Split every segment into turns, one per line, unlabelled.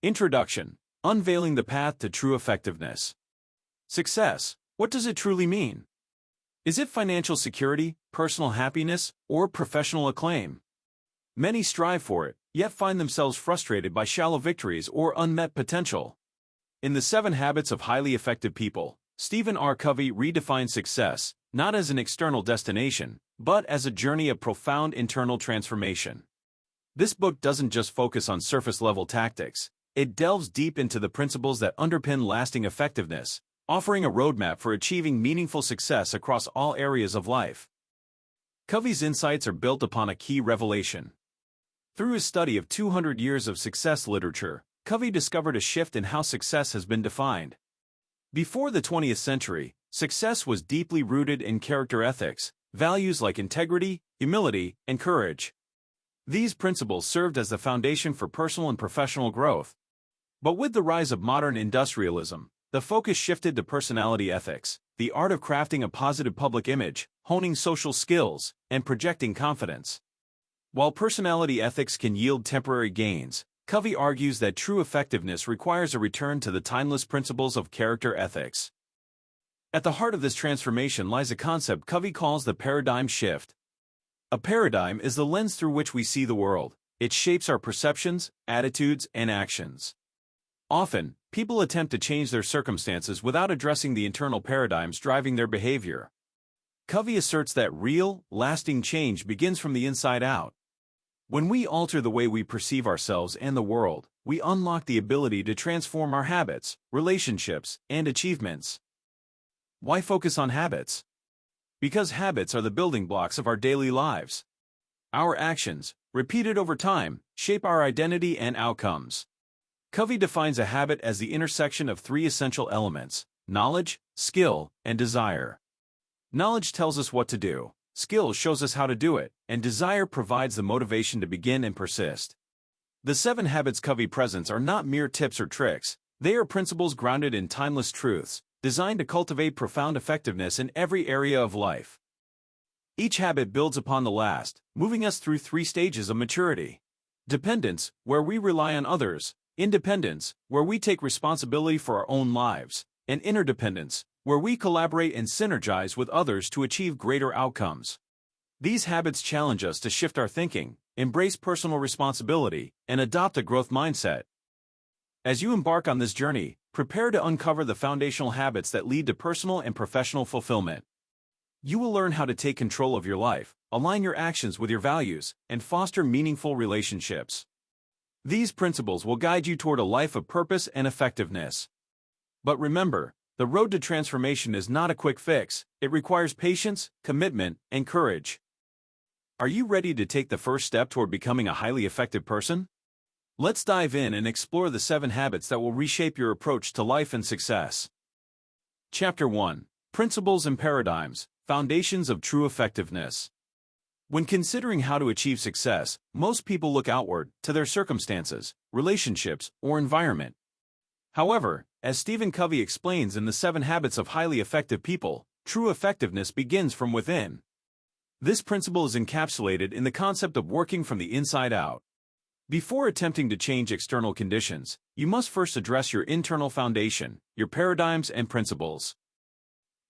Introduction. Unveiling the path to true effectiveness. Success. What does it truly mean? Is it financial security, personal happiness, or professional acclaim? Many strive for it, yet find themselves frustrated by shallow victories or unmet potential. In The 7 Habits of Highly Effective People, Stephen R. Covey redefines success, not as an external destination, but as a journey of profound internal transformation. This book doesn't just focus on surface-level tactics, it delves deep into the principles that underpin lasting effectiveness, offering a roadmap for achieving meaningful success across all areas of life. Covey's insights are built upon a key revelation. Through his study of 200 years of success literature, Covey discovered a shift in how success has been defined. Before the 20th century, success was deeply rooted in character ethics, values like integrity, humility, and courage. These principles served as the foundation for personal and professional growth. But with the rise of modern industrialism, the focus shifted to personality ethics, the art of crafting a positive public image, honing social skills, and projecting confidence. While personality ethics can yield temporary gains, Covey argues that true effectiveness requires a return to the timeless principles of character ethics. At the heart of this transformation lies a concept Covey calls the paradigm shift. A paradigm is the lens through which we see the world. It shapes our perceptions, attitudes, and actions. Often, people attempt to change their circumstances without addressing the internal paradigms driving their behavior. Covey asserts that real, lasting change begins from the inside out. When we alter the way we perceive ourselves and the world, we unlock the ability to transform our habits, relationships, and achievements. Why focus on habits? Because habits are the building blocks of our daily lives. Our actions, repeated over time, shape our identity and outcomes. Covey defines a habit as the intersection of 3 essential elements: knowledge, skill, and desire. Knowledge tells us what to do, skill shows us how to do it, and desire provides the motivation to begin and persist. The 7 habits Covey presents are not mere tips or tricks, they are principles grounded in timeless truths, designed to cultivate profound effectiveness in every area of life. Each habit builds upon the last, moving us through 3 stages of maturity. Dependence, where we rely on others; independence, where we take responsibility for our own lives; and interdependence, where we collaborate and synergize with others to achieve greater outcomes. These habits challenge us to shift our thinking, embrace personal responsibility, and adopt a growth mindset. As you embark on this journey, prepare to uncover the foundational habits that lead to personal and professional fulfillment. You will learn how to take control of your life, align your actions with your values, and foster meaningful relationships. These principles will guide you toward a life of purpose and effectiveness. But remember, the road to transformation is not a quick fix. It requires patience, commitment, and courage. Are you ready to take the first step toward becoming a highly effective person? Let's dive in and explore the 7 habits that will reshape your approach to life and success. Chapter 1. Principles and Paradigms, Foundations of True Effectiveness. When considering how to achieve success, most people look outward, to their circumstances, relationships, or environment. However, as Stephen Covey explains in The 7 Habits of Highly Effective People, true effectiveness begins from within. This principle is encapsulated in the concept of working from the inside out. Before attempting to change external conditions, you must first address your internal foundation, your paradigms and principles.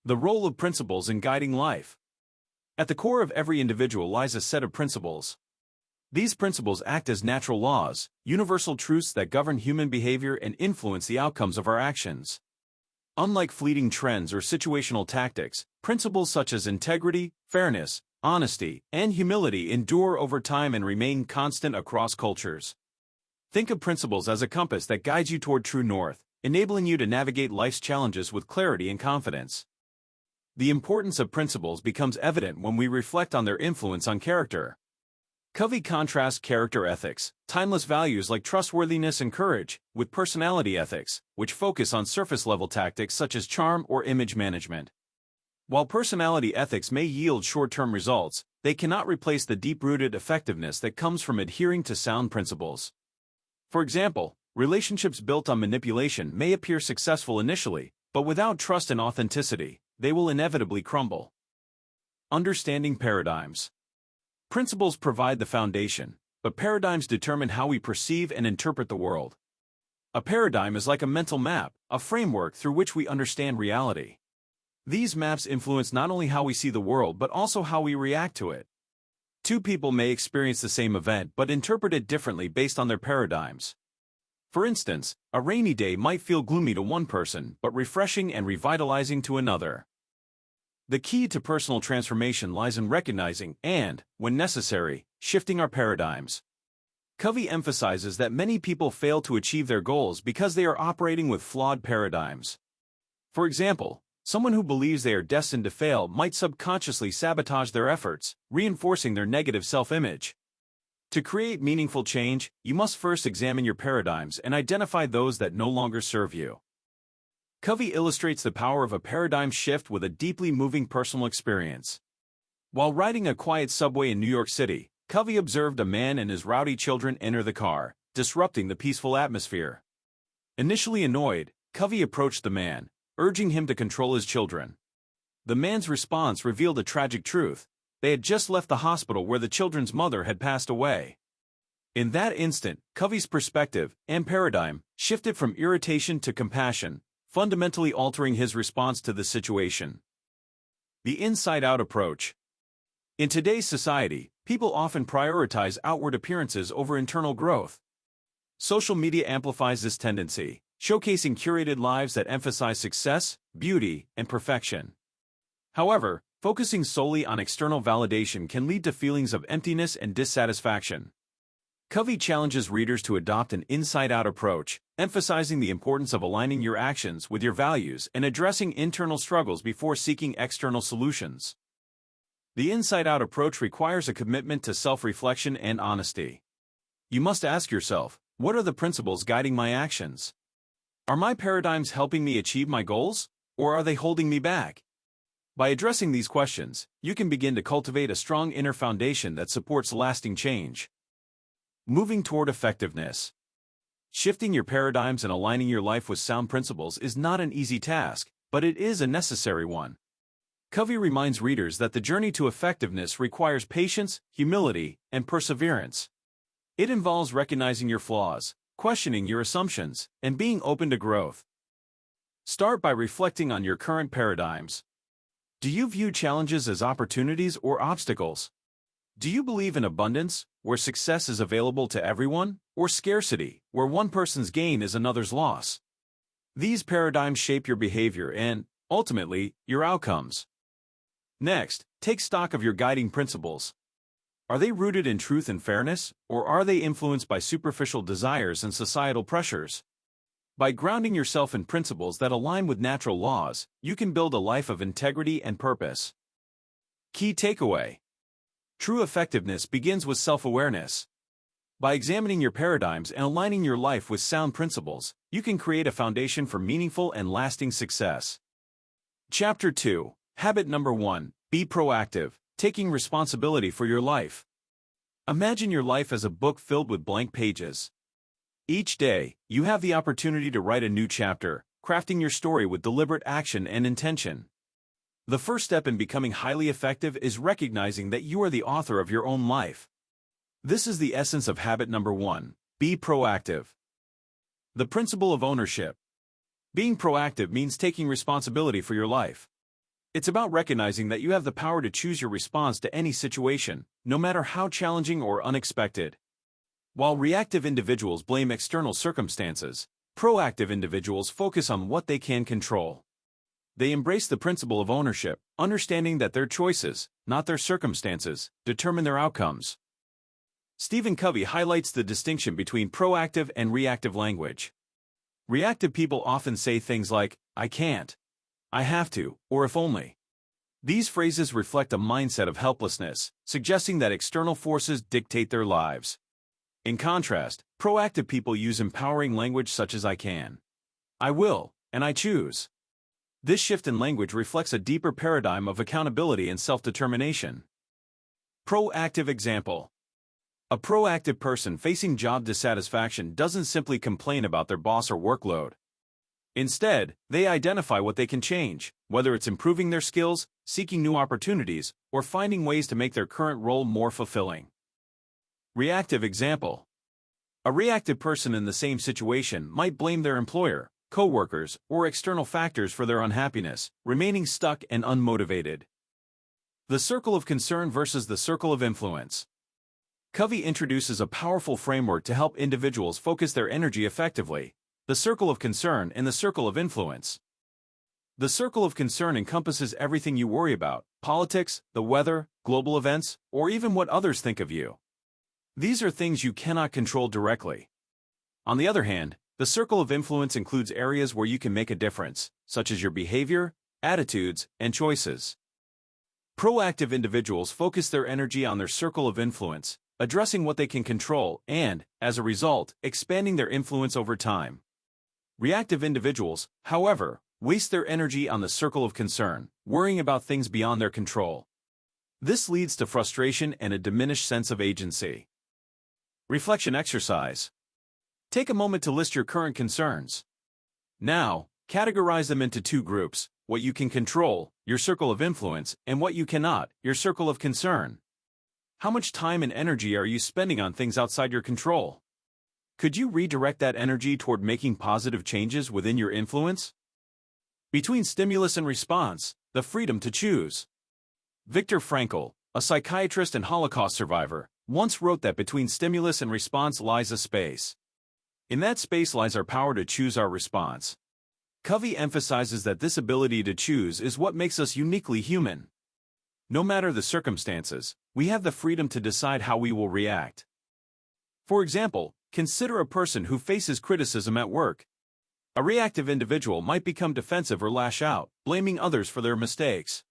The role of principles in guiding life. At the core of every individual lies a set of principles. These principles act as natural laws, universal truths that govern human behavior and influence the outcomes of our actions. Unlike fleeting trends or situational tactics, principles such as integrity, fairness, honesty, and humility endure over time and remain constant across cultures. Think of principles as a compass that guides you toward true north, enabling you to navigate life's challenges with clarity and confidence. The importance of principles becomes evident when we reflect on their influence on character. Covey contrasts character ethics, timeless values like trustworthiness and courage, with personality ethics, which focus on surface-level tactics such as charm or image management. While personality ethics may yield short-term results, they cannot replace the deep-rooted effectiveness that comes from adhering to sound principles. For example, relationships built on manipulation may appear successful initially, but without trust and authenticity, they will inevitably crumble. Understanding paradigms. Principles provide the foundation, but paradigms determine how we perceive and interpret the world. A paradigm is like a mental map, a framework through which we understand reality. These maps influence not only how we see the world but also how we react to it. Two people may experience the same event but interpret it differently based on their paradigms. For instance, a rainy day might feel gloomy to one person but refreshing and revitalizing to another. The key to personal transformation lies in recognizing and, when necessary, shifting our paradigms. Covey emphasizes that many people fail to achieve their goals because they are operating with flawed paradigms. For example, someone who believes they are destined to fail might subconsciously sabotage their efforts, reinforcing their negative self-image. To create meaningful change, you must first examine your paradigms and identify those that no longer serve you. Covey illustrates the power of a paradigm shift with a deeply moving personal experience. While riding a quiet subway in New York City, Covey observed a man and his rowdy children enter the car, disrupting the peaceful atmosphere. Initially annoyed, Covey approached the man, urging him to control his children. The man's response revealed a tragic truth. They had just left the hospital where the children's mother had passed away. In that instant, Covey's perspective and paradigm shifted from irritation to compassion, fundamentally altering his response to the situation. The inside-out approach. In today's society, people often prioritize outward appearances over internal growth. Social media amplifies this tendency, showcasing curated lives that emphasize success, beauty, and perfection. However, focusing solely on external validation can lead to feelings of emptiness and dissatisfaction. Covey challenges readers to adopt an inside-out approach, emphasizing the importance of aligning your actions with your values and addressing internal struggles before seeking external solutions. The inside-out approach requires a commitment to self-reflection and honesty. You must ask yourself, what are the principles guiding my actions? Are my paradigms helping me achieve my goals, or are they holding me back? By addressing these questions, you can begin to cultivate a strong inner foundation that supports lasting change. Moving toward effectiveness. Shifting your paradigms and aligning your life with sound principles is not an easy task, but it is a necessary one. Covey reminds readers that the journey to effectiveness requires patience, humility, and perseverance. It involves recognizing your flaws, questioning your assumptions, and being open to growth. Start by reflecting on your current paradigms. Do you view challenges as opportunities or obstacles? Do you believe in abundance, where success is available to everyone, or scarcity, where one person's gain is another's loss? These paradigms shape your behavior and, ultimately, your outcomes. Next, take stock of your guiding principles. Are they rooted in truth and fairness, or are they influenced by superficial desires and societal pressures? By grounding yourself in principles that align with natural laws, you can build a life of integrity and purpose. Key takeaway. True effectiveness begins with self-awareness. By examining your paradigms and aligning your life with sound principles, you can create a foundation for meaningful and lasting success. Chapter 2. Habit number 1. Be proactive, taking responsibility for your life. Imagine your life as a book filled with blank pages. Each day, you have the opportunity to write a new chapter, crafting your story with deliberate action and intention. The first step in becoming highly effective is recognizing that you are the author of your own life. This is the essence of habit number 1. Be proactive. The principle of ownership. Being proactive means taking responsibility for your life. It's about recognizing that you have the power to choose your response to any situation, no matter how challenging or unexpected. While reactive individuals blame external circumstances, proactive individuals focus on what they can control. They embrace the principle of ownership, understanding that their choices, not their circumstances, determine their outcomes. Stephen Covey highlights the distinction between proactive and reactive language. Reactive people often say things like, "I can't," "I have to," or "if only." These phrases reflect a mindset of helplessness, suggesting that external forces dictate their lives. In contrast, proactive people use empowering language such as "I can," "I will," and "I choose." This shift in language reflects a deeper paradigm of accountability and self-determination. Proactive example. A proactive person facing job dissatisfaction doesn't simply complain about their boss or workload. Instead, they identify what they can change, whether it's improving their skills, seeking new opportunities, or finding ways to make their current role more fulfilling. Reactive example. A reactive person in the same situation might blame their employer, coworkers, or external factors for their unhappiness, remaining stuck and unmotivated. The circle of concern versus the circle of influence. Covey introduces a powerful framework to help individuals focus their energy effectively: the circle of concern and the circle of influence. The circle of concern encompasses everything you worry about: politics, the weather, global events, or even what others think of you. These are things you cannot control directly. On the other hand, the circle of influence includes areas where you can make a difference, such as your behavior, attitudes, and choices. Proactive individuals focus their energy on their circle of influence, addressing what they can control and, as a result, expanding their influence over time. Reactive individuals, however, waste their energy on the circle of concern, worrying about things beyond their control. This leads to frustration and a diminished sense of agency. Reflection exercise. Take a moment to list your current concerns. Now, categorize them into two groups: what you can control, your circle of influence, and what you cannot, your circle of concern. How much time and energy are you spending on things outside your control? Could you redirect that energy toward making positive changes within your influence? Between stimulus and response, the freedom to choose. Viktor Frankl, a psychiatrist and Holocaust survivor, once wrote that between stimulus and response lies a space. In that space lies our power to choose our response. Covey emphasizes that this ability to choose is what makes us uniquely human. No matter the circumstances, we have the freedom to decide how we will react. For example, consider a person who faces criticism at work. A reactive individual might become defensive or lash out, blaming others for their mistakes.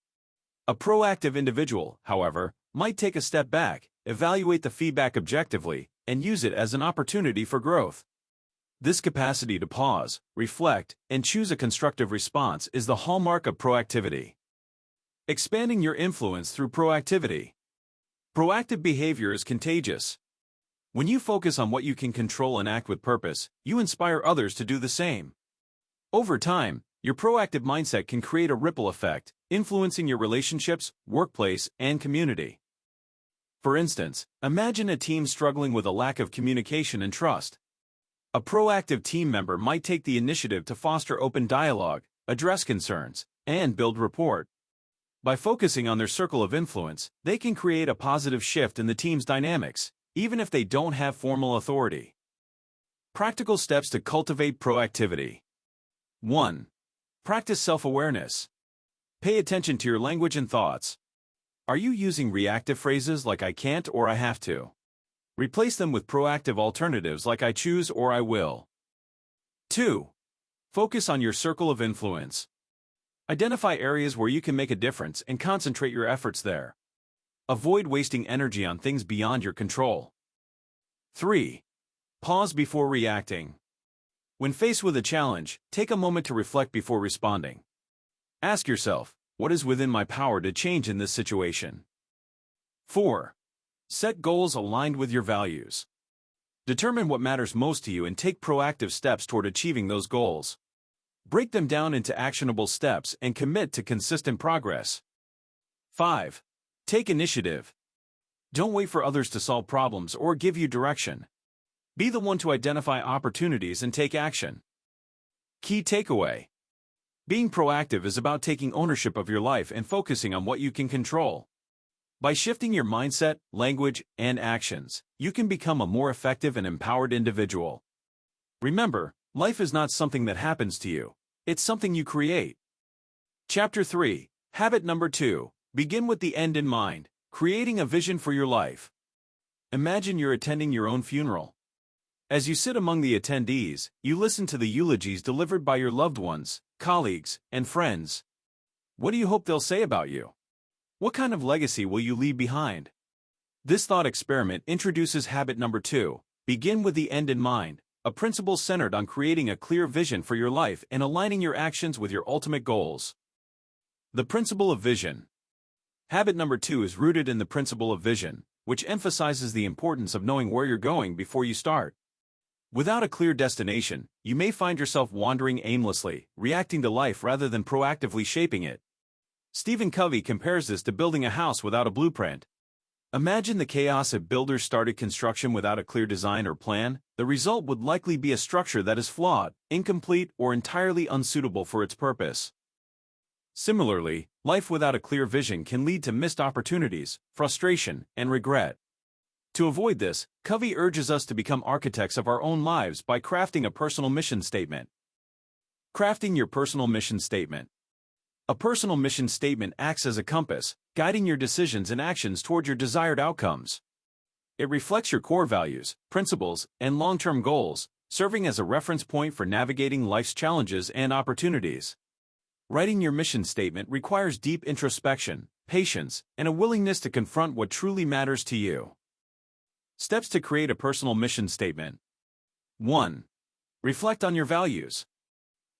A proactive individual, however, might take a step back, evaluate the feedback objectively, and use it as an opportunity for growth. This capacity to pause, reflect, and choose a constructive response is the hallmark of proactivity. Expanding your influence through proactivity. Proactive behavior is contagious. When you focus on what you can control and act with purpose, you inspire others to do the same. Over time, your proactive mindset can create a ripple effect, influencing your relationships, workplace, and community. For instance, imagine a team struggling with a lack of communication and trust. A proactive team member might take the initiative to foster open dialogue, address concerns, and build rapport. By focusing on their circle of influence, they can create a positive shift in the team's dynamics, even if they don't have formal authority. Practical steps to cultivate proactivity. 1. Practice self-awareness. Pay attention to your language and thoughts. Are you using reactive phrases like "I can't" or "I have to"? Replace them with proactive alternatives like "I choose" or "I will." 2. Focus on your circle of influence. Identify areas where you can make a difference and concentrate your efforts there. Avoid wasting energy on things beyond your control. 3. Pause before reacting. When faced with a challenge, take a moment to reflect before responding. Ask yourself, what is within my power to change in this situation? 4. Set goals aligned with your values. Determine what matters most to you and take proactive steps toward achieving those goals. Break them down into actionable steps and commit to consistent progress. 5. Take initiative. Don't wait for others to solve problems or give you direction. Be the one to identify opportunities and take action. Key takeaway. Being proactive is about taking ownership of your life and focusing on what you can control. By shifting your mindset, language, and actions, you can become a more effective and empowered individual. Remember, life is not something that happens to you. It's something you create. Chapter 3. Habit number 2. Begin with the end in mind, creating a vision for your life. Imagine you're attending your own funeral. As you sit among the attendees, you listen to the eulogies delivered by your loved ones, colleagues, and friends. What do you hope they'll say about you? What kind of legacy will you leave behind? This thought experiment introduces habit number 2. Begin with the end in mind, a principle centered on creating a clear vision for your life and aligning your actions with your ultimate goals. The principle of vision. Habit number 2 is rooted in the principle of vision, which emphasizes the importance of knowing where you're going before you start. Without a clear destination, you may find yourself wandering aimlessly, reacting to life rather than proactively shaping it. Stephen Covey compares this to building a house without a blueprint. Imagine the chaos if builders started construction without a clear design or plan. The result would likely be a structure that is flawed, incomplete, or entirely unsuitable for its purpose. Similarly, life without a clear vision can lead to missed opportunities, frustration, and regret. To avoid this, Covey urges us to become architects of our own lives by crafting a personal mission statement. Crafting your personal mission statement. A personal mission statement acts as a compass, guiding your decisions and actions toward your desired outcomes. It reflects your core values, principles, and long-term goals, serving as a reference point for navigating life's challenges and opportunities. Writing your mission statement requires deep introspection, patience, and a willingness to confront what truly matters to you. Steps to create a personal mission statement. 1. Reflect on your values.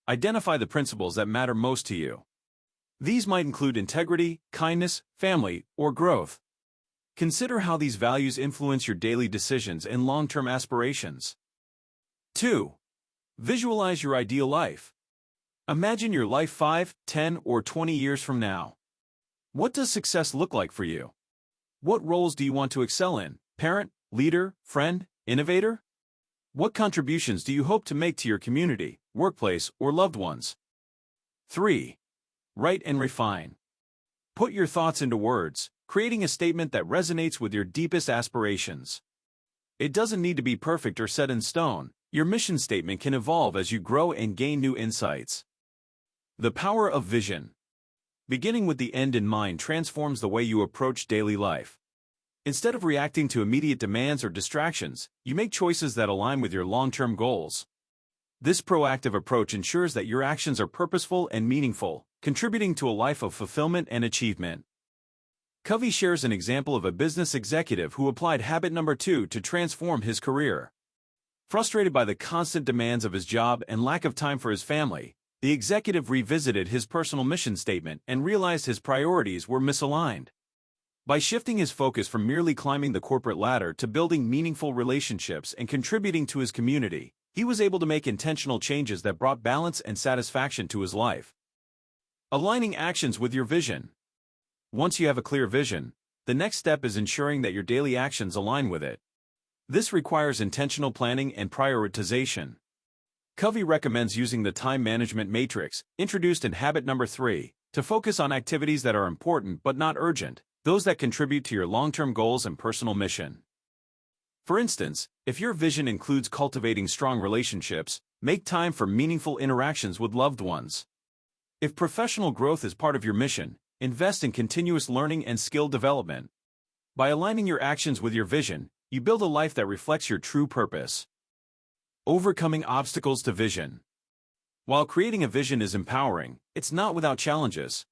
Identify the principles that matter most to you. These might include integrity, kindness, family, or growth. Consider how these values influence your daily decisions and long-term aspirations. 2. Visualize your ideal life. Imagine your life 5, 10, or 20 years from now. What does success look like for you? What roles do you want to excel in? Parent, leader, friend, innovator? What contributions do you hope to make to your community, workplace, or loved ones? 3. Write and refine. Put your thoughts into words, creating a statement that resonates with your deepest aspirations. It doesn't need to be perfect or set in stone. Your mission statement can evolve as you grow and gain new insights. The power of vision. Beginning with the end in mind transforms the way you approach daily life. Instead of reacting to immediate demands or distractions, you make choices that align with your long-term goals. This proactive approach ensures that your actions are purposeful and meaningful, contributing to a life of fulfillment and achievement. Covey shares an example of a business executive who applied habit number 2 to transform his career. Frustrated by the constant demands of his job and lack of time for his family, the executive revisited his personal mission statement and realized his priorities were misaligned. By shifting his focus from merely climbing the corporate ladder to building meaningful relationships and contributing to his community, he was able to make intentional changes that brought balance and satisfaction to his life. Aligning actions with your vision. Once you have a clear vision, the next step is ensuring that your daily actions align with it. This requires intentional planning and prioritization. Covey recommends using the time management matrix, introduced in habit number 3, to focus on activities that are important but not urgent, those that contribute to your long-term goals and personal mission. For instance, if your vision includes cultivating strong relationships, make time for meaningful interactions with loved ones. If professional growth is part of your mission, invest in continuous learning and skill development. By aligning your actions with your vision, you build a life that reflects your true purpose. Overcoming obstacles to vision. While creating a vision is empowering, it's not without challenges.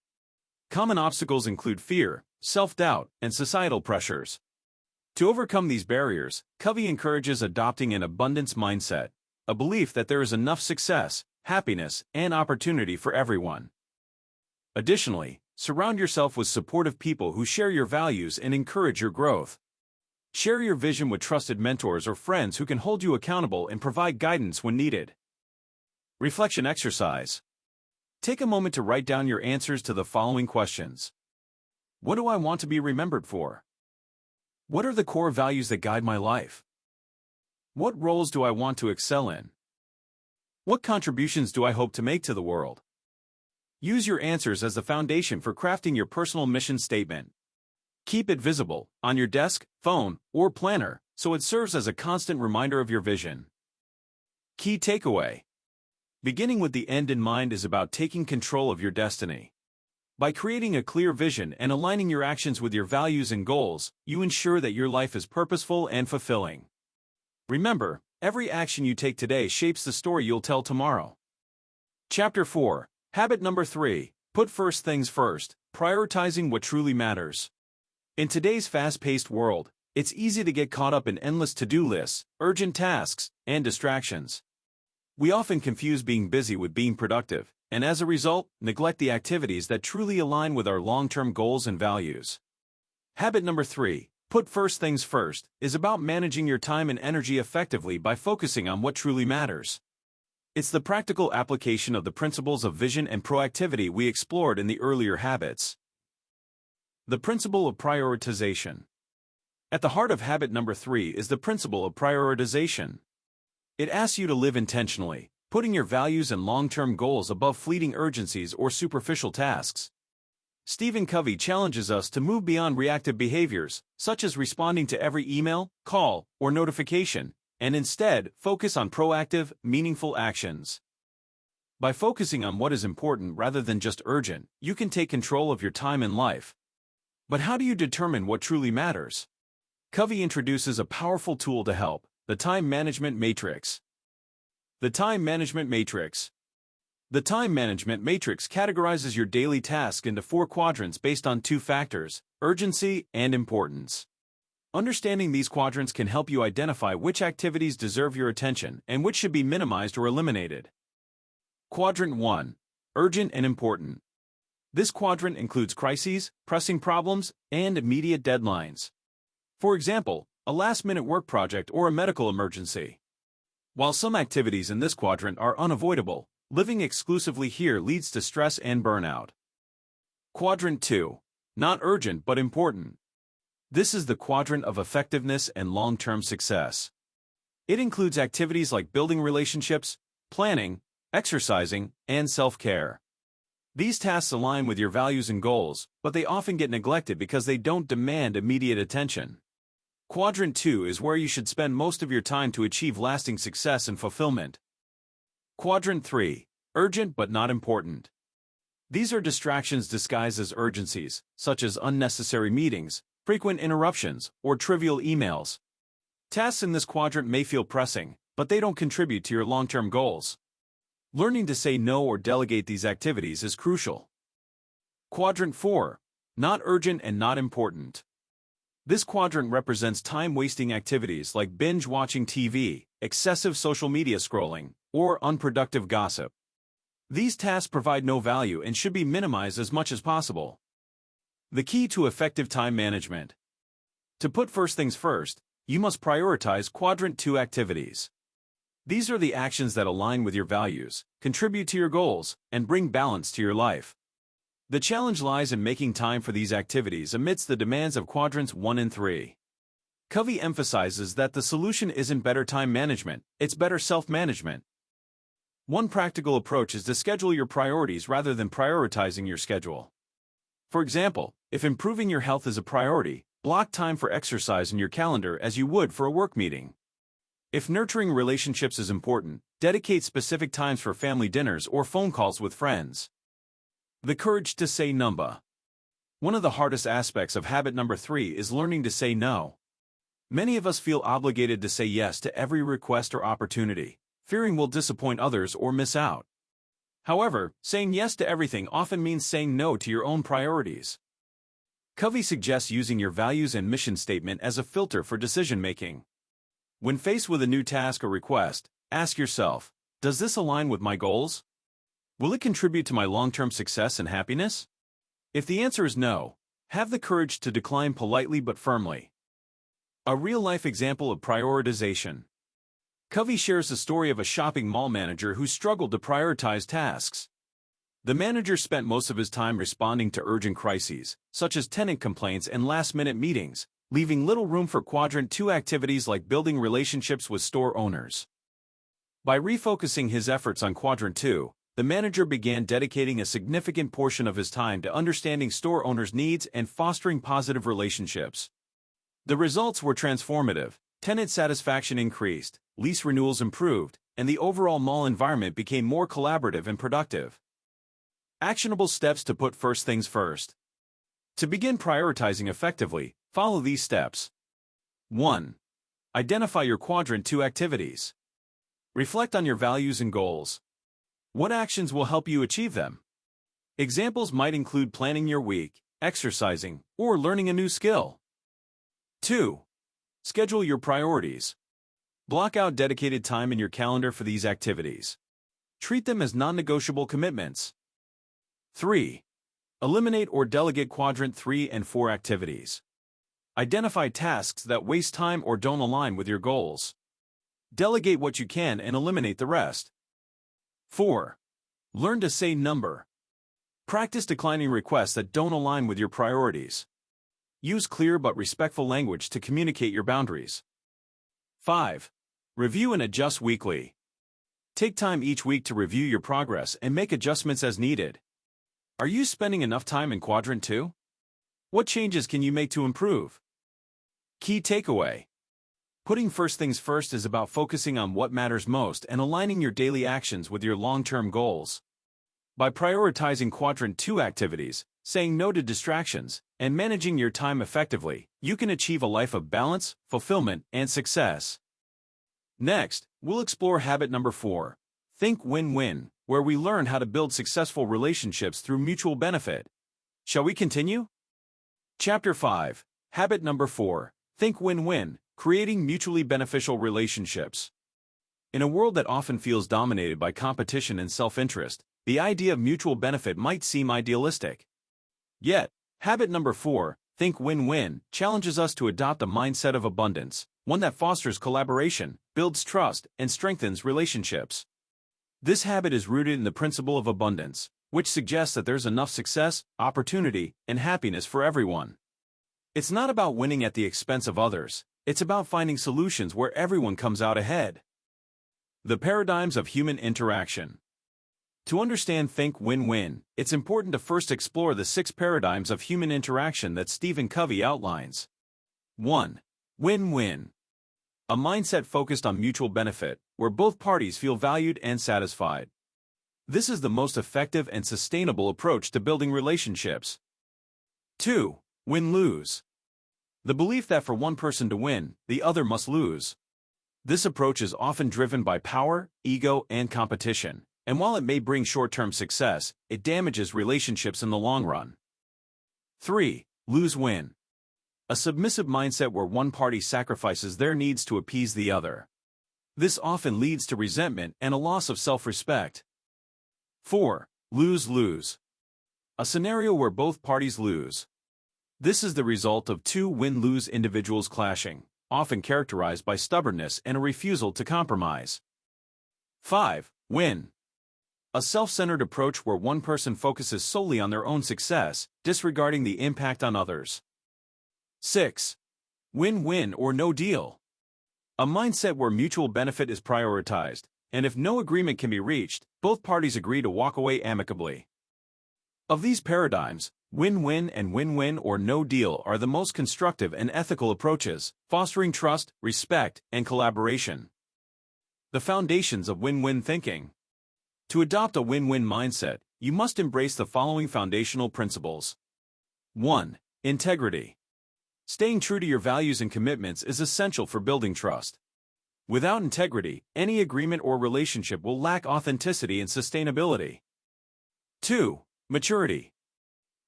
Common obstacles include fear, self-doubt, and societal pressures. To overcome these barriers, Covey encourages adopting an abundance mindset, a belief that there is enough success, happiness, and opportunity for everyone. Additionally, surround yourself with supportive people who share your values and encourage your growth. Share your vision with trusted mentors or friends who can hold you accountable and provide guidance when needed. Reflection exercise. Take a moment to write down your answers to the following questions. What do I want to be remembered for? What are the core values that guide my life? What roles do I want to excel in? What contributions do I hope to make to the world? Use your answers as the foundation for crafting your personal mission statement. Keep it visible, on your desk, phone, or planner, so it serves as a constant reminder of your vision. Key takeaway. Beginning with the end in mind is about taking control of your destiny. By creating a clear vision and aligning your actions with your values and goals, you ensure that your life is purposeful and fulfilling. Remember, every action you take today shapes the story you'll tell tomorrow. Chapter 4. Habit number 3. Put first things first, prioritizing what truly matters. In today's fast-paced world, it's easy to get caught up in endless to-do lists, urgent tasks, and distractions. We often confuse being busy with being productive, and as a result, neglect the activities that truly align with our long-term goals and values. Habit number 3, put first things first, is about managing your time and energy effectively by focusing on what truly matters. It's the practical application of the principles of vision and proactivity we explored in the earlier habits. The principle of prioritization. At the heart of habit number 3 is the principle of prioritization. It asks you to live intentionally, putting your values and long-term goals above fleeting urgencies or superficial tasks. Stephen Covey challenges us to move beyond reactive behaviors, such as responding to every email, call, or notification, and instead focus on proactive, meaningful actions. By focusing on what is important rather than just urgent, you can take control of your time and life. But how do you determine what truly matters? Covey introduces a powerful tool to help: the time management matrix. The time management matrix. The time management matrix categorizes your daily tasks into 4 quadrants based on 2 factors: urgency and importance. Understanding these quadrants can help you identify which activities deserve your attention and which should be minimized or eliminated. Quadrant 1. Urgent and important. This quadrant includes crises, pressing problems, and immediate deadlines. For example, a last-minute work project or a medical emergency. While some activities in this quadrant are unavoidable, living exclusively here leads to stress and burnout. Quadrant 2. Not urgent but important. This is the quadrant of effectiveness and long-term success. It includes activities like building relationships, planning, exercising, and self-care. These tasks align with your values and goals, but they often get neglected because they don't demand immediate attention. Quadrant 2 is where you should spend most of your time to achieve lasting success and fulfillment. Quadrant 3. Urgent but not important. These are distractions disguised as urgencies, such as unnecessary meetings, frequent interruptions, or trivial emails. Tasks in this quadrant may feel pressing, but they don't contribute to your long-term goals. Learning to say no or delegate these activities is crucial. Quadrant 4. Not urgent and not important. This quadrant represents time-wasting activities like binge-watching TV, excessive social media scrolling, or unproductive gossip. These tasks provide no value and should be minimized as much as possible. The key to effective time management. To put first things first, you must prioritize Quadrant 2 activities. These are the actions that align with your values, contribute to your goals, and bring balance to your life. The challenge lies in making time for these activities amidst the demands of Quadrants 1 and 3. Covey emphasizes that the solution isn't better time management, it's better self-management. One practical approach is to schedule your priorities rather than prioritizing your schedule. For example, if improving your health is a priority, block time for exercise in your calendar as you would for a work meeting. If nurturing relationships is important, dedicate specific times for family dinners or phone calls with friends. The courage to say no. One of the hardest aspects of habit number 3 is learning to say no. Many of us feel obligated to say yes to every request or opportunity, fearing we'll disappoint others or miss out. However, saying yes to everything often means saying no to your own priorities. Covey suggests using your values and mission statement as a filter for decision-making. When faced with a new task or request, ask yourself, does this align with my goals? Will it contribute to my long-term success and happiness? If the answer is no, have the courage to decline politely but firmly. A real-life example of prioritization. Covey shares the story of a shopping mall manager who struggled to prioritize tasks. The manager spent most of his time responding to urgent crises, such as tenant complaints and last-minute meetings, leaving little room for Quadrant 2 activities like building relationships with store owners. By refocusing his efforts on Quadrant 2, the manager began dedicating a significant portion of his time to understanding store owners' needs and fostering positive relationships. The results were transformative. Tenant satisfaction increased, lease renewals improved, and the overall mall environment became more collaborative and productive. Actionable steps to put first things first. To begin prioritizing effectively, follow these steps. 1. Identify your Quadrant 2 activities. Reflect on your values and goals. What actions will help you achieve them? Examples might include planning your week, exercising, or learning a new skill. 2. Schedule your priorities. Block out dedicated time in your calendar for these activities. Treat them as non-negotiable commitments. 3. Eliminate or delegate Quadrant 3 and 4 activities. Identify tasks that waste time or don't align with your goals. Delegate what you can and eliminate the rest. 4. Learn to say no. Practice declining requests that don't align with your priorities. Use clear but respectful language to communicate your boundaries. 5. Review and adjust weekly. Take time each week to review your progress and make adjustments as needed. Are you spending enough time in Quadrant 2? What changes can you make to improve? Key takeaway. Putting first things first is about focusing on what matters most and aligning your daily actions with your long-term goals. By prioritizing Quadrant 2 activities, saying no to distractions, and managing your time effectively, you can achieve a life of balance, fulfillment, and success. Next, we'll explore habit number 4, Think Win-Win, where we learn how to build successful relationships through mutual benefit. Shall we continue? Chapter 5, Habit number 4, Think Win-Win, Creating Mutually Beneficial Relationships. In a world that often feels dominated by competition and self-interest, the idea of mutual benefit might seem idealistic. Yet, habit number 4, Think Win-Win, challenges us to adopt a mindset of abundance, one that fosters collaboration, builds trust, and strengthens relationships. This habit is rooted in the principle of abundance, which suggests that there's enough success, opportunity, and happiness for everyone. It's not about winning at the expense of others, it's about finding solutions where everyone comes out ahead. The paradigms of human interaction. To understand Think Win-Win, it's important to first explore the 6 paradigms of human interaction that Stephen Covey outlines. 1. Win-Win. A mindset focused on mutual benefit, where both parties feel valued and satisfied. This is the most effective and sustainable approach to building relationships. 2. Win-Lose. The belief that for one person to win, the other must lose. This approach is often driven by power, ego, and competition, and while it may bring short-term success, it damages relationships in the long run. 3. Lose-Win. A submissive mindset where one party sacrifices their needs to appease the other. This often leads to resentment and a loss of self-respect. 4. Lose-Lose. A scenario where both parties lose. This is the result of 2 win-lose individuals clashing, often characterized by stubbornness and a refusal to compromise. 5. Win. A self-centered approach where one person focuses solely on their own success, disregarding the impact on others. 6. Win-win or no deal. A mindset where mutual benefit is prioritized, and if no agreement can be reached, both parties agree to walk away amicably. Of these paradigms, win-win and win-win or no deal are the most constructive and ethical approaches, fostering trust, respect, and collaboration. The foundations of win-win thinking. To adopt a win-win mindset, you must embrace the following foundational principles. 1. Integrity. Staying true to your values and commitments is essential for building trust. Without integrity, any agreement or relationship will lack authenticity and sustainability. 2. Maturity.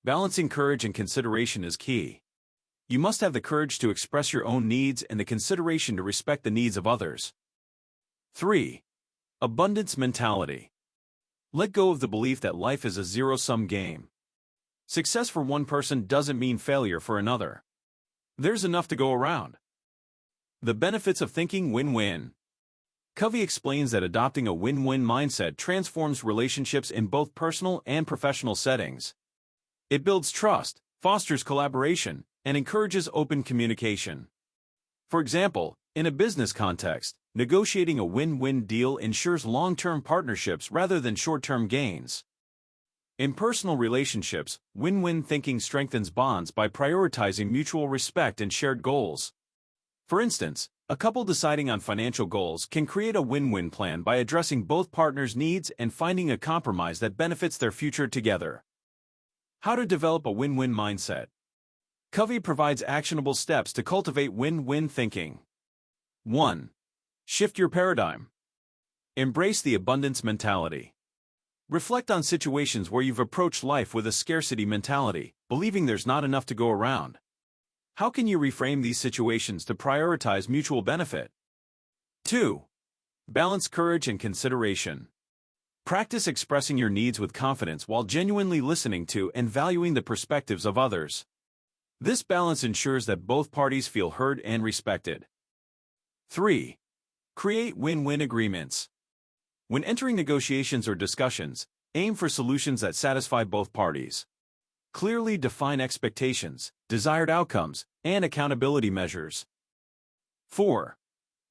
Balancing courage and consideration is key. You must have the courage to express your own needs and the consideration to respect the needs of others. 3. Abundance mentality. Let go of the belief that life is a zero-sum game. Success for one person doesn't mean failure for another. There's enough to go around. The benefits of thinking win-win. Covey explains that adopting a win-win mindset transforms relationships in both personal and professional settings. It builds trust, fosters collaboration, and encourages open communication. For example, in a business context, negotiating a win-win deal ensures long-term partnerships rather than short-term gains. In personal relationships, win-win thinking strengthens bonds by prioritizing mutual respect and shared goals. For instance, a couple deciding on financial goals can create a win-win plan by addressing both partners' needs and finding a compromise that benefits their future together. How to develop a win-win mindset. Covey provides actionable steps to cultivate win-win thinking. 1. Shift your paradigm. Embrace the abundance mentality. Reflect on situations where you've approached life with a scarcity mentality, believing there's not enough to go around. How can you reframe these situations to prioritize mutual benefit? 2. Balance courage and consideration. Practice expressing your needs with confidence while genuinely listening to and valuing the perspectives of others. This balance ensures that both parties feel heard and respected. 3. Create win-win agreements. When entering negotiations or discussions, aim for solutions that satisfy both parties. Clearly define expectations, desired outcomes, and accountability measures. 4.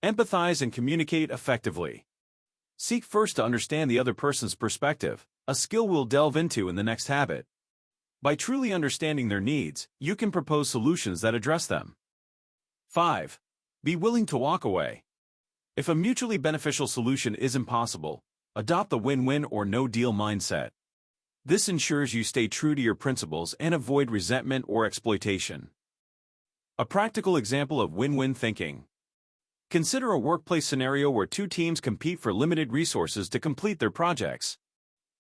Empathize and communicate effectively. Seek first to understand the other person's perspective, a skill we'll delve into in the next habit. By truly understanding their needs, you can propose solutions that address them. 5. Be willing to walk away. If a mutually beneficial solution isn't possible, adopt the win-win or no-deal mindset. This ensures you stay true to your principles and avoid resentment or exploitation. A practical example of win-win thinking. Consider a workplace scenario where two teams compete for limited resources to complete their projects.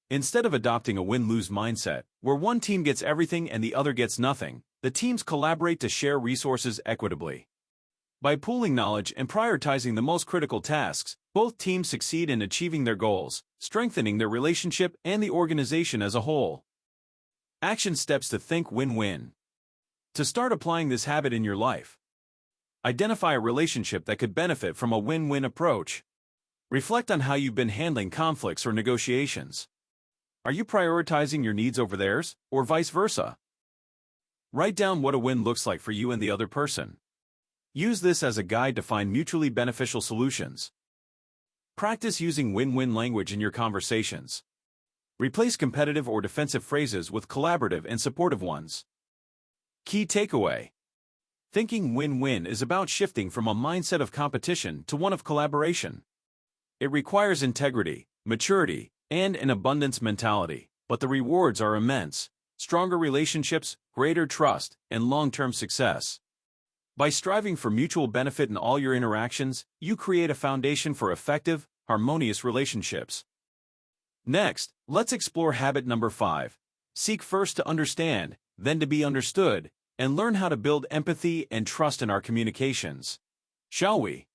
Instead of adopting a win-lose mindset, where one team gets everything and the other gets nothing, the teams collaborate to share resources equitably. By pooling knowledge and prioritizing the most critical tasks, both teams succeed in achieving their goals, strengthening their relationship and the organization as a whole. Action steps to think win-win. To start applying this habit in your life, identify a relationship that could benefit from a win-win approach. Reflect on how you've been handling conflicts or negotiations. Are you prioritizing your needs over theirs, or vice versa? Write down what a win looks like for you and the other person. Use this as a guide to find mutually beneficial solutions. Practice using win-win language in your conversations. Replace competitive or defensive phrases with collaborative and supportive ones. Key takeaway. Thinking win-win is about shifting from a mindset of competition to one of collaboration. It requires integrity, maturity, and an abundance mentality, but the rewards are immense: stronger relationships, greater trust, and long-term success. By striving for mutual benefit in all your interactions, you create a foundation for effective, harmonious relationships. Next, let's explore habit number 5. Seek first to understand, then to be understood, and learn how to build empathy and trust in our communications. Shall we?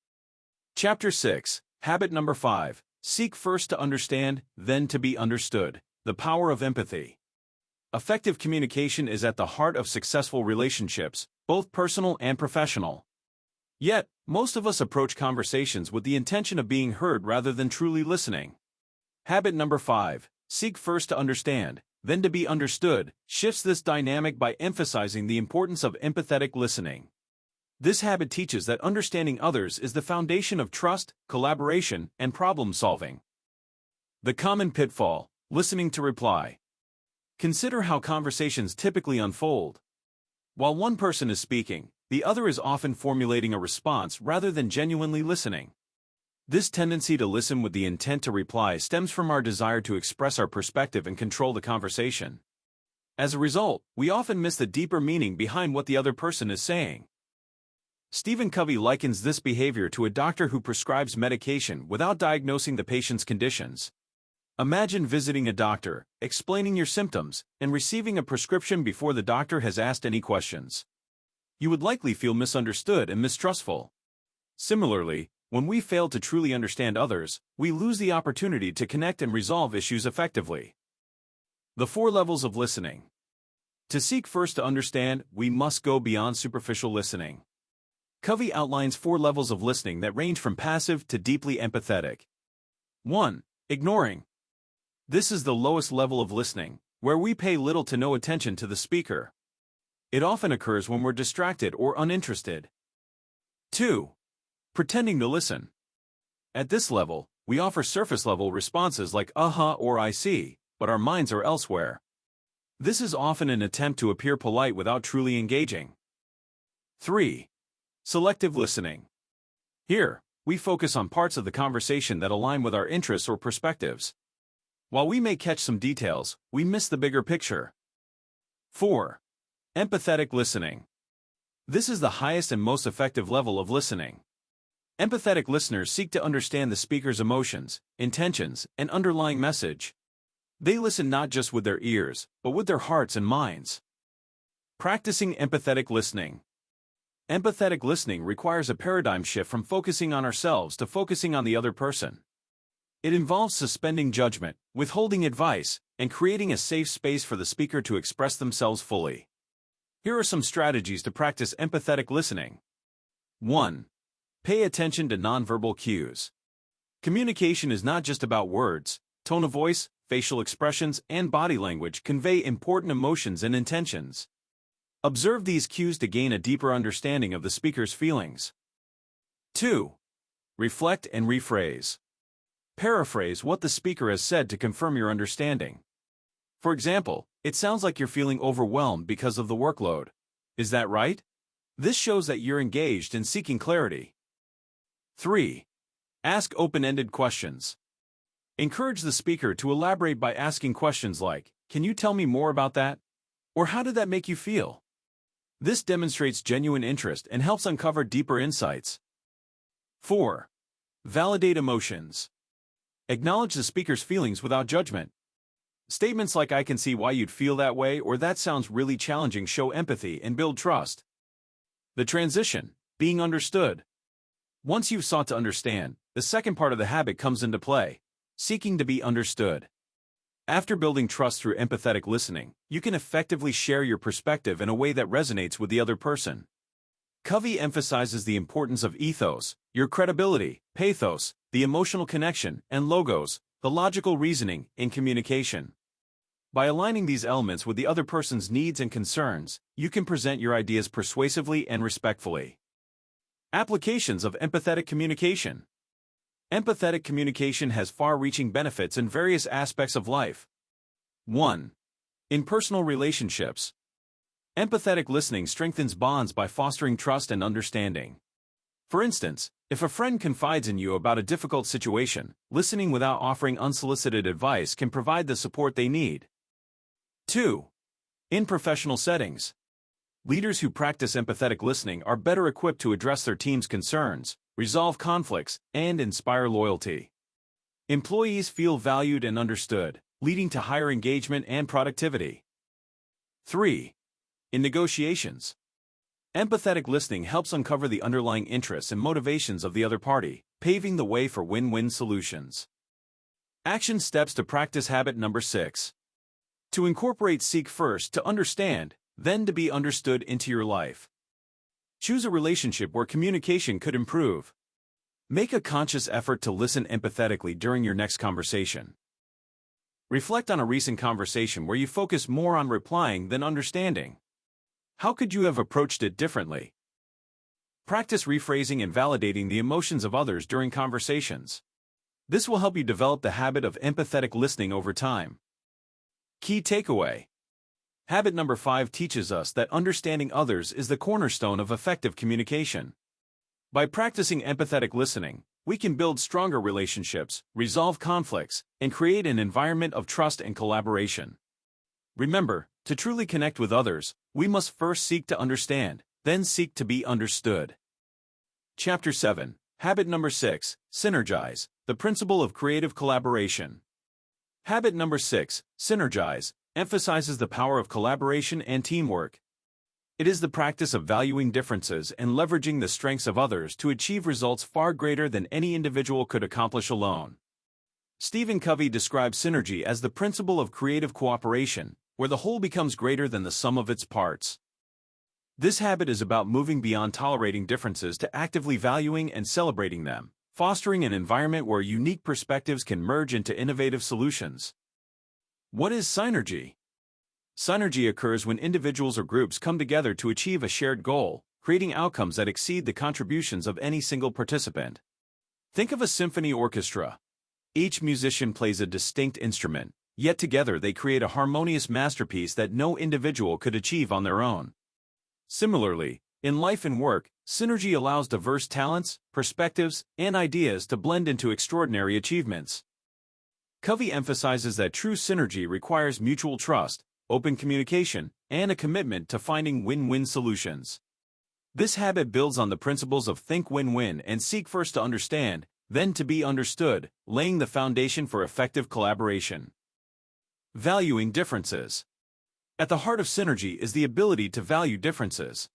Chapter 6, Habit number 5. Seek first to understand, then to be understood. The power of empathy. Effective communication is at the heart of successful relationships, both personal and professional. Yet, most of us approach conversations with the intention of being heard rather than truly listening. Habit number 5. Seek first to understand, then to be understood, shifts this dynamic by emphasizing the importance of empathetic listening. This habit teaches that understanding others is the foundation of trust, collaboration, and problem-solving. The common pitfall: listening to reply. Consider how conversations typically unfold. While one person is speaking, the other is often formulating a response rather than genuinely listening. This tendency to listen with the intent to reply stems from our desire to express our perspective and control the conversation. As a result, we often miss the deeper meaning behind what the other person is saying. Covey likens this behavior to a doctor who prescribes medication without diagnosing the patient's conditions. Imagine visiting a doctor, explaining your symptoms, and receiving a prescription before the doctor has asked any questions. You would likely feel misunderstood and mistrustful. Similarly, when we fail to truly understand others, we lose the opportunity to connect and resolve issues effectively. The 4 levels of listening. To seek first to understand, we must go beyond superficial listening. Covey outlines 4 levels of listening that range from passive to deeply empathetic. 1. Ignoring. This is the lowest level of listening, where we pay little to no attention to the speaker. It often occurs when we're distracted or uninterested. 2. Pretending to listen. At this level, we offer surface-level responses like "uh-huh" or "I see," but our minds are elsewhere. This is often an attempt to appear polite without truly engaging. 3. Selective listening. Here, we focus on parts of the conversation that align with our interests or perspectives. While we may catch some details, we miss the bigger picture. 4. Empathetic listening. This is the highest and most effective level of listening. Empathetic listeners seek to understand the speaker's emotions, intentions, and underlying message. They listen not just with their ears, but with their hearts and minds. Practicing empathetic listening. Empathetic listening requires a paradigm shift from focusing on ourselves to focusing on the other person. It involves suspending judgment, withholding advice, and creating a safe space for the speaker to express themselves fully. Here are some strategies to practice empathetic listening. 1. Pay attention to nonverbal cues. Communication is not just about words. Tone of voice, facial expressions, and body language convey important emotions and intentions. Observe these cues to gain a deeper understanding of the speaker's feelings. 2. Reflect and rephrase. Paraphrase what the speaker has said to confirm your understanding. For example, it sounds like you're feeling overwhelmed because of the workload. Is that right? This shows that you're engaged and seeking clarity. 3. Ask open-ended questions. Encourage the speaker to elaborate by asking questions like, "Can you tell me more about that?" Or "How did that make you feel?" This demonstrates genuine interest and helps uncover deeper insights. 4. Validate emotions. Acknowledge the speaker's feelings without judgment. Statements like "I can see why you'd feel that way" or "That sounds really challenging" show empathy and build trust. The transition, being understood. Once you've sought to understand, the second part of the habit comes into play, seeking to be understood. After building trust through empathetic listening, you can effectively share your perspective in a way that resonates with the other person. Covey emphasizes the importance of ethos, your credibility, pathos, the emotional connection, and logos, the logical reasoning, in communication. By aligning these elements with the other person's needs and concerns, you can present your ideas persuasively and respectfully. Applications of empathetic communication. Empathetic communication has far-reaching benefits in various aspects of life. 1. In personal relationships. Empathetic listening strengthens bonds by fostering trust and understanding. For instance, if a friend confides in you about a difficult situation, listening without offering unsolicited advice can provide the support they need. 2. In professional settings. Leaders who practice empathetic listening are better equipped to address their team's concerns, resolve conflicts, and inspire loyalty. Employees feel valued and understood, leading to higher engagement and productivity. 3. In negotiations. Empathetic listening helps uncover the underlying interests and motivations of the other party, paving the way for win-win solutions. Action steps to practice habit number 6. To incorporate seek first to understand, then to be understood into your life. Choose a relationship where communication could improve. Make a conscious effort to listen empathetically during your next conversation. Reflect on a recent conversation where you focus more on replying than understanding. How could you have approached it differently? Practice rephrasing and validating the emotions of others during conversations. This will help you develop the habit of empathetic listening over time. Key takeaway. Habit number 5 teaches us that understanding others is the cornerstone of effective communication. By practicing empathetic listening, we can build stronger relationships, resolve conflicts, and create an environment of trust and collaboration. Remember, to truly connect with others, we must first seek to understand, then seek to be understood. Chapter 7, Habit number 6, Synergize, the principle of creative collaboration. Habit number 6, Synergize, emphasizes the power of collaboration and teamwork. It is the practice of valuing differences and leveraging the strengths of others to achieve results far greater than any individual could accomplish alone. Stephen Covey describes synergy as the principle of creative cooperation, where the whole becomes greater than the sum of its parts. This habit is about moving beyond tolerating differences to actively valuing and celebrating them, fostering an environment where unique perspectives can merge into innovative solutions. What is synergy? Synergy occurs when individuals or groups come together to achieve a shared goal, creating outcomes that exceed the contributions of any single participant. Think of a symphony orchestra. Each musician plays a distinct instrument, yet together they create a harmonious masterpiece that no individual could achieve on their own. Similarly, in life and work, synergy allows diverse talents, perspectives, and ideas to blend into extraordinary achievements. Covey emphasizes that true synergy requires mutual trust, open communication, and a commitment to finding win-win solutions. This habit builds on the principles of think win-win and seek first to understand, then to be understood, laying the foundation for effective collaboration. Valuing differences. At the heart of synergy is the ability to value differences.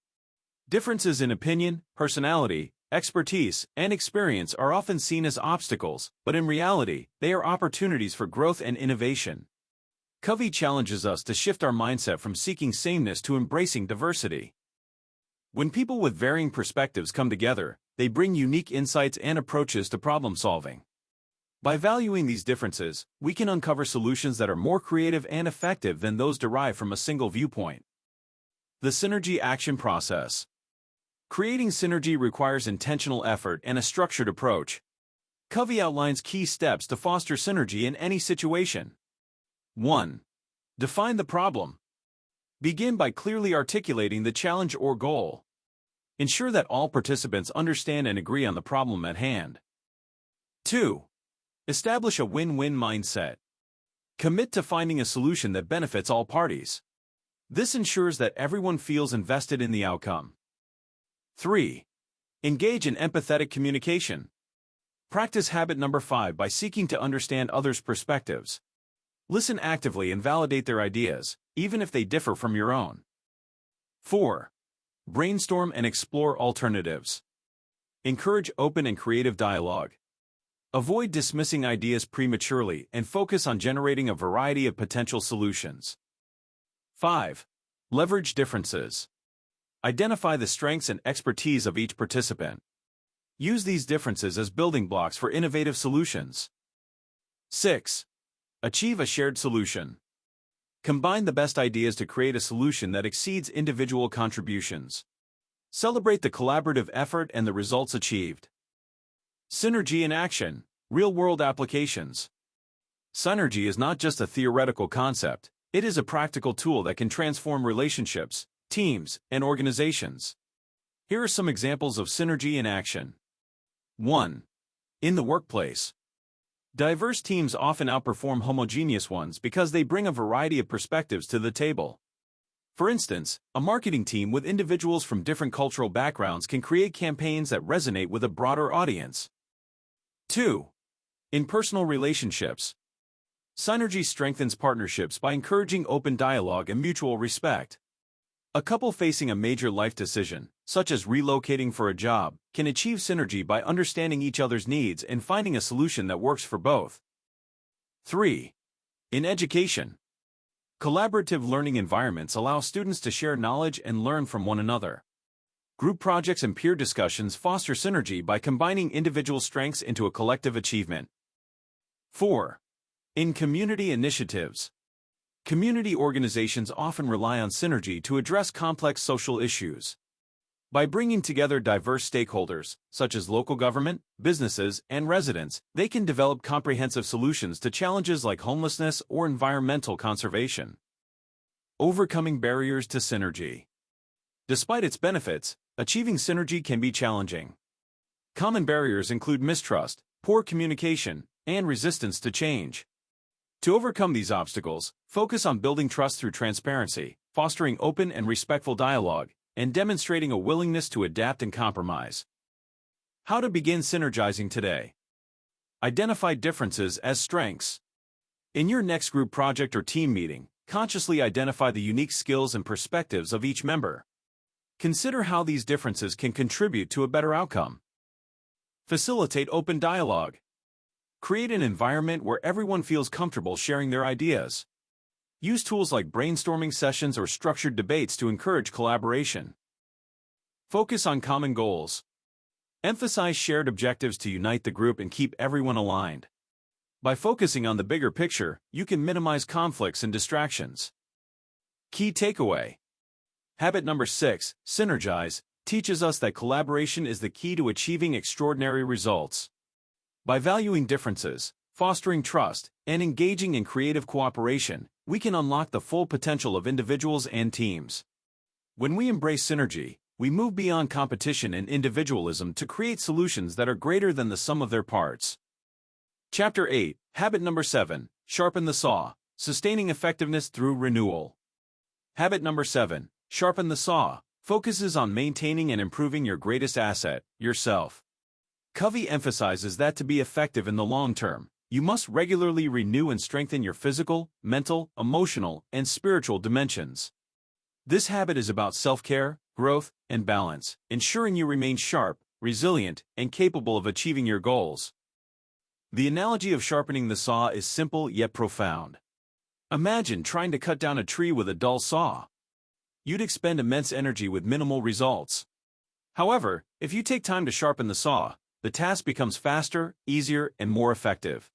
Differences in opinion, personality, expertise, and experience are often seen as obstacles, but in reality, they are opportunities for growth and innovation. Covey challenges us to shift our mindset from seeking sameness to embracing diversity. When people with varying perspectives come together, they bring unique insights and approaches to problem solving. By valuing these differences, we can uncover solutions that are more creative and effective than those derived from a single viewpoint. The synergy action process. Creating synergy requires intentional effort and a structured approach. Covey outlines key steps to foster synergy in any situation. 1. Define the problem. Begin by clearly articulating the challenge or goal. Ensure that all participants understand and agree on the problem at hand. 2. Establish a win-win mindset. Commit to finding a solution that benefits all parties. This ensures that everyone feels invested in the outcome. 3. Engage in empathetic communication. Practice habit number 5 by seeking to understand others' perspectives. Listen actively and validate their ideas, even if they differ from your own. 4. Brainstorm and explore alternatives. Encourage open and creative dialogue. Avoid dismissing ideas prematurely and focus on generating a variety of potential solutions. 5. Leverage differences. Identify the strengths and expertise of each participant. Use these differences as building blocks for innovative solutions. 6. Achieve a shared solution. Combine the best ideas to create a solution that exceeds individual contributions. Celebrate the collaborative effort and the results achieved. Synergy in action, real-world applications. Synergy is not just a theoretical concept, it is a practical tool that can transform relationships, teams, and organizations. Here are some examples of synergy in action. 1. In the workplace. Diverse teams often outperform homogeneous ones because they bring a variety of perspectives to the table. For instance, a marketing team with individuals from different cultural backgrounds can create campaigns that resonate with a broader audience. 2. In personal relationships. Synergy strengthens partnerships by encouraging open dialogue and mutual respect. A couple facing a major life decision, such as relocating for a job, can achieve synergy by understanding each other's needs and finding a solution that works for both. 3. In education. Collaborative learning environments allow students to share knowledge and learn from one another. Group projects and peer discussions foster synergy by combining individual strengths into a collective achievement. 4. In community initiatives. Community organizations often rely on synergy to address complex social issues. By bringing together diverse stakeholders, such as local government, businesses, and residents, they can develop comprehensive solutions to challenges like homelessness or environmental conservation. Overcoming barriers to synergy. Despite its benefits, achieving synergy can be challenging. Common barriers include mistrust, poor communication, and resistance to change. To overcome these obstacles, focus on building trust through transparency, fostering open and respectful dialogue, and demonstrating a willingness to adapt and compromise. How to begin synergizing today. Identify differences as strengths. In your next group project or team meeting, consciously identify the unique skills and perspectives of each member. Consider how these differences can contribute to a better outcome. Facilitate open dialogue. Create an environment where everyone feels comfortable sharing their ideas. Use tools like brainstorming sessions or structured debates to encourage collaboration. Focus on common goals. Emphasize shared objectives to unite the group and keep everyone aligned. By focusing on the bigger picture, you can minimize conflicts and distractions. Key takeaway. Habit number 6, Synergize, teaches us that collaboration is the key to achieving extraordinary results. By valuing differences, fostering trust, and engaging in creative cooperation, we can unlock the full potential of individuals and teams. When we embrace synergy, we move beyond competition and individualism to create solutions that are greater than the sum of their parts. Chapter 8, Habit number 7, Sharpen the Saw, Sustaining Effectiveness Through Renewal. Habit number 7, Sharpen the Saw, focuses on maintaining and improving your greatest asset, yourself. Covey emphasizes that to be effective in the long term, you must regularly renew and strengthen your physical, mental, emotional, and spiritual dimensions. This habit is about self-care, growth, and balance, ensuring you remain sharp, resilient, and capable of achieving your goals. The analogy of sharpening the saw is simple yet profound. Imagine trying to cut down a tree with a dull saw. You'd expend immense energy with minimal results. However, if you take time to sharpen the saw, the task becomes faster, easier, and more effective.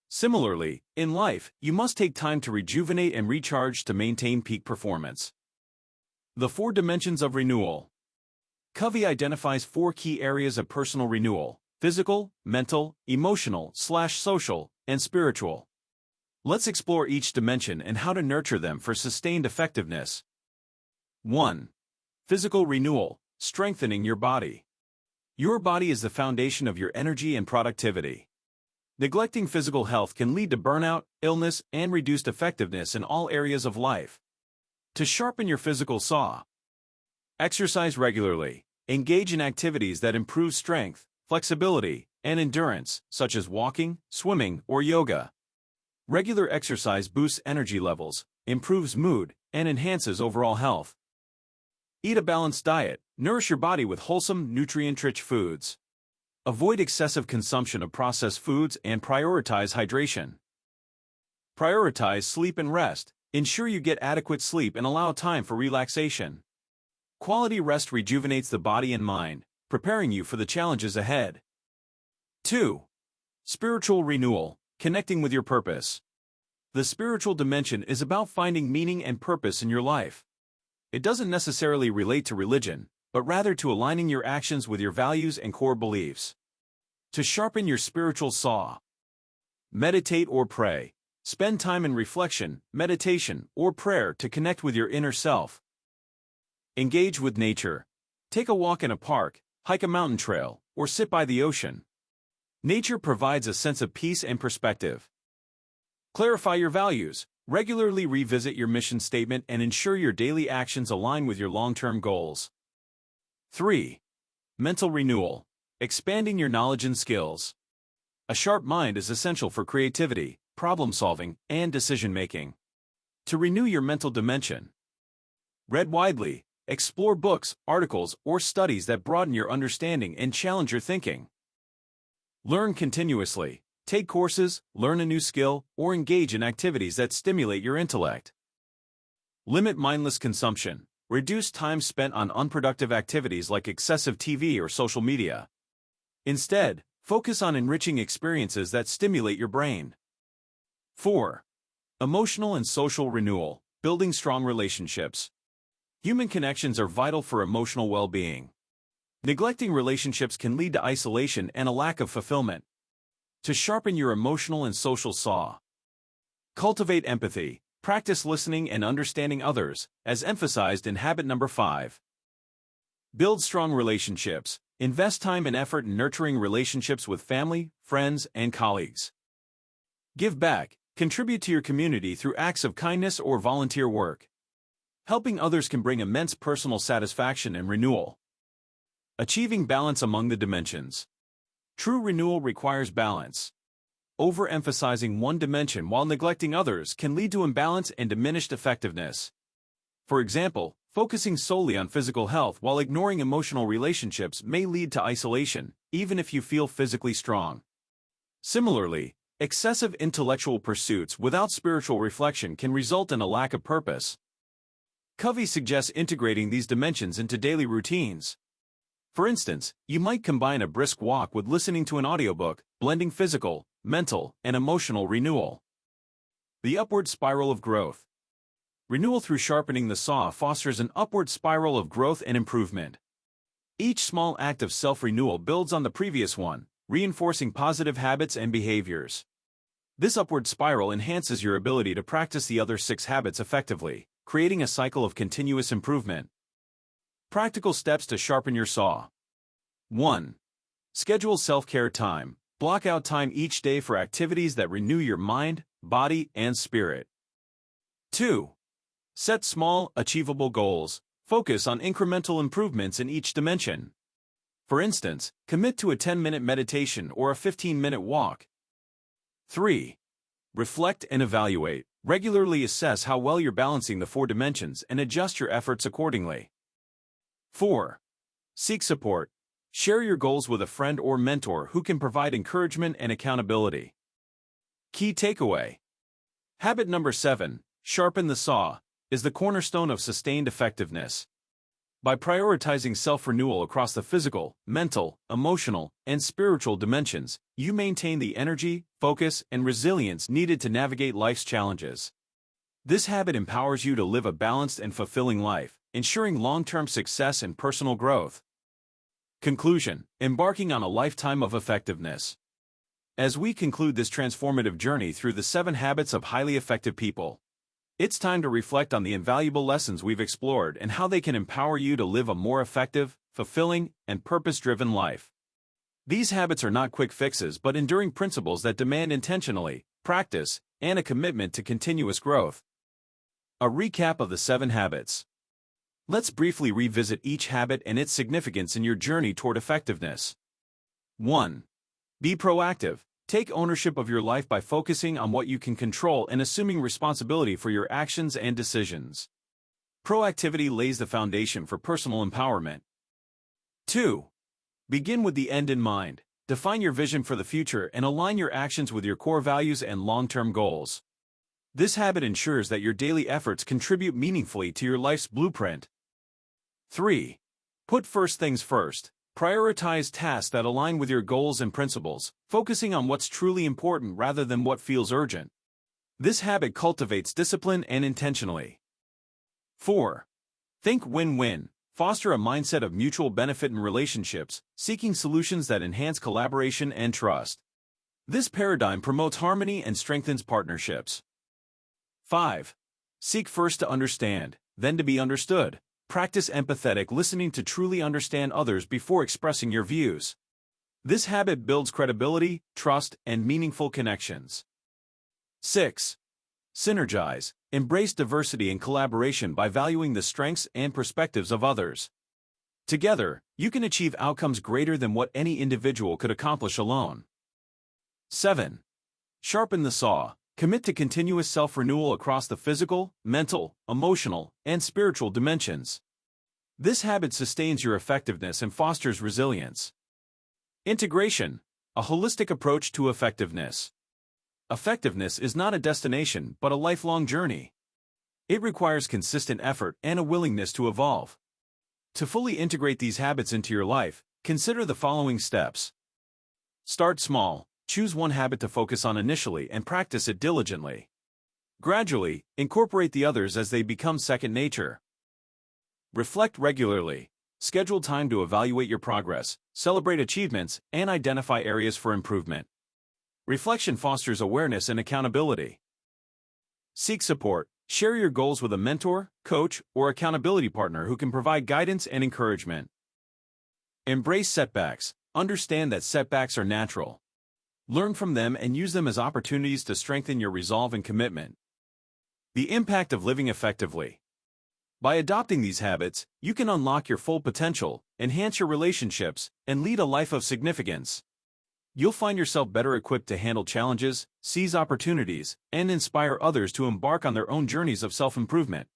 Similarly, in life, you must take time to rejuvenate and recharge to maintain peak performance. The 4 dimensions of renewal. Covey identifies 4 key areas of personal renewal: physical, mental, emotional/social, and spiritual. Let's explore each dimension and how to nurture them for sustained effectiveness. 1. Physical renewal, strengthening your body. Your body is the foundation of your energy and productivity. Neglecting physical health can lead to burnout, illness, and reduced effectiveness in all areas of life. To sharpen your physical saw. Exercise regularly. Engage in activities that improve strength, flexibility, and endurance, such as walking, swimming, or yoga. Regular exercise boosts energy levels, improves mood, and enhances overall health. Eat a balanced diet. Nourish your body with wholesome, nutrient-rich foods. Avoid excessive consumption of processed foods and prioritize hydration. Prioritize sleep and rest. Ensure you get adequate sleep and allow time for relaxation. Quality rest rejuvenates the body and mind, preparing you for the challenges ahead. 2. Spiritual renewal, connecting with your purpose. The spiritual dimension is about finding meaning and purpose in your life. It doesn't necessarily relate to religion, but rather to aligning your actions with your values and core beliefs. To sharpen your spiritual saw. Meditate or pray. Spend time in reflection, meditation, or prayer to connect with your inner self. Engage with nature. Take a walk in a park, hike a mountain trail, or sit by the ocean. Nature provides a sense of peace and perspective. Clarify your values. Regularly revisit your mission statement and ensure your daily actions align with your long-term goals. 3. Mental renewal. Expanding your knowledge and skills. A sharp mind is essential for creativity, problem-solving, and decision-making. To renew your mental dimension. Read widely. Explore books, articles, or studies that broaden your understanding and challenge your thinking. Learn continuously. Take courses, learn a new skill, or engage in activities that stimulate your intellect. Limit mindless consumption. Reduce time spent on unproductive activities like excessive TV or social media. Instead, focus on enriching experiences that stimulate your brain. 4. Emotional and social renewal, building strong relationships. Human connections are vital for emotional well-being. Neglecting relationships can lead to isolation and a lack of fulfillment. To sharpen your emotional and social saw. Cultivate empathy. Practice listening and understanding others, as emphasized in habit number 5. Build strong relationships. Invest time and effort in nurturing relationships with family, friends, and colleagues. Give back. Contribute to your community through acts of kindness or volunteer work. Helping others can bring immense personal satisfaction and renewal. Achieving balance among the dimensions. True renewal requires balance. Overemphasizing one dimension while neglecting others can lead to imbalance and diminished effectiveness. For example, focusing solely on physical health while ignoring emotional relationships may lead to isolation, even if you feel physically strong. Similarly, excessive intellectual pursuits without spiritual reflection can result in a lack of purpose. Covey suggests integrating these dimensions into daily routines. For instance, you might combine a brisk walk with listening to an audiobook, blending physical, mental, and emotional renewal. The upward spiral of growth. Renewal through sharpening the saw fosters an upward spiral of growth and improvement. Each small act of self-renewal builds on the previous one, reinforcing positive habits and behaviors. This upward spiral enhances your ability to practice the other 6 habits effectively, creating a cycle of continuous improvement. Practical steps to sharpen your saw. 1. Schedule self-care time. Block out time each day for activities that renew your mind, body, and spirit. 2. Set small, achievable goals. Focus on incremental improvements in each dimension. For instance, commit to a 10-minute meditation or a 15-minute walk. 3. Reflect and evaluate. Regularly assess how well you're balancing the 4 dimensions and adjust your efforts accordingly. 4. Seek support. Share your goals with a friend or mentor who can provide encouragement and accountability. Key takeaway. Habit number 7, sharpen the saw, is the cornerstone of sustained effectiveness. By prioritizing self-renewal across the physical, mental, emotional, and spiritual dimensions, you maintain the energy, focus, and resilience needed to navigate life's challenges. This habit empowers you to live a balanced and fulfilling life, ensuring long-term success and personal growth. Conclusion: embarking on a lifetime of effectiveness. As we conclude this transformative journey through the 7 habits of highly effective people, it's time to reflect on the invaluable lessons we've explored and how they can empower you to live a more effective, fulfilling, and purpose-driven life. These habits are not quick fixes but enduring principles that demand intentionally, practice, and a commitment to continuous growth. A recap of the 7 habits. Let's briefly revisit each habit and its significance in your journey toward effectiveness. 1. Be proactive. Take ownership of your life by focusing on what you can control and assuming responsibility for your actions and decisions. Proactivity lays the foundation for personal empowerment. 2. Begin with the end in mind. Define your vision for the future and align your actions with your core values and long-term goals. This habit ensures that your daily efforts contribute meaningfully to your life's blueprint. 3. Put first things first. Prioritize tasks that align with your goals and principles, focusing on what's truly important rather than what feels urgent. This habit cultivates discipline and intentionally. 4. Think win-win. Foster a mindset of mutual benefit in relationships, seeking solutions that enhance collaboration and trust. This paradigm promotes harmony and strengthens partnerships. 5. Seek first to understand, then to be understood. Practice empathetic listening to truly understand others before expressing your views. This habit builds credibility, trust, and meaningful connections. 6. Synergize. Embrace diversity and collaboration by valuing the strengths and perspectives of others. Together, you can achieve outcomes greater than what any individual could accomplish alone. 7. Sharpen the saw. Commit to continuous self-renewal across the physical, mental, emotional, and spiritual dimensions. This habit sustains your effectiveness and fosters resilience. Integration, a holistic approach to effectiveness. Effectiveness is not a destination but a lifelong journey. It requires consistent effort and a willingness to evolve. To fully integrate these habits into your life, consider the following steps. Start small. Choose one habit to focus on initially and practice it diligently. Gradually, incorporate the others as they become second nature. Reflect regularly. Schedule time to evaluate your progress, celebrate achievements, and identify areas for improvement. Reflection fosters awareness and accountability. Seek support. Share your goals with a mentor, coach, or accountability partner who can provide guidance and encouragement. Embrace setbacks. Understand that setbacks are natural. Learn from them and use them as opportunities to strengthen your resolve and commitment. The impact of living effectively. By adopting these habits, you can unlock your full potential, enhance your relationships, and lead a life of significance. You'll find yourself better equipped to handle challenges, seize opportunities, and inspire others to embark on their own journeys of self-improvement.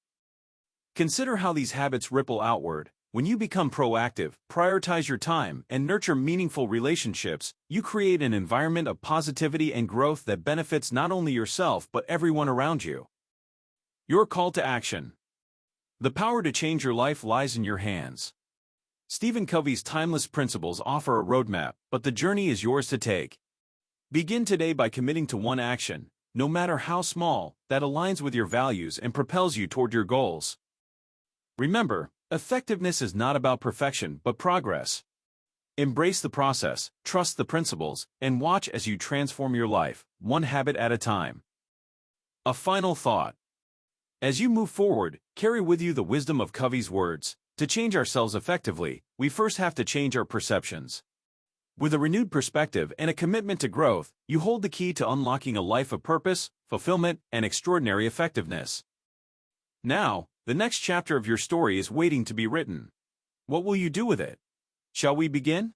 Consider how these habits ripple outward. When you become proactive, prioritize your time, and nurture meaningful relationships, you create an environment of positivity and growth that benefits not only yourself but everyone around you. Your call to action. The power to change your life lies in your hands. Stephen Covey's timeless principles offer a roadmap, but the journey is yours to take. Begin today by committing to one action, no matter how small, that aligns with your values and propels you toward your goals. Remember, effectiveness is not about perfection but progress. Embrace the process, trust the principles, and watch as you transform your life, one habit at a time. A final thought. As you move forward, carry with you the wisdom of Covey's words. To change ourselves effectively, we first have to change our perceptions. With a renewed perspective and a commitment to growth, you hold the key to unlocking a life of purpose, fulfillment, and extraordinary effectiveness. Now, the next chapter of your story is waiting to be written. What will you do with it? Shall we begin?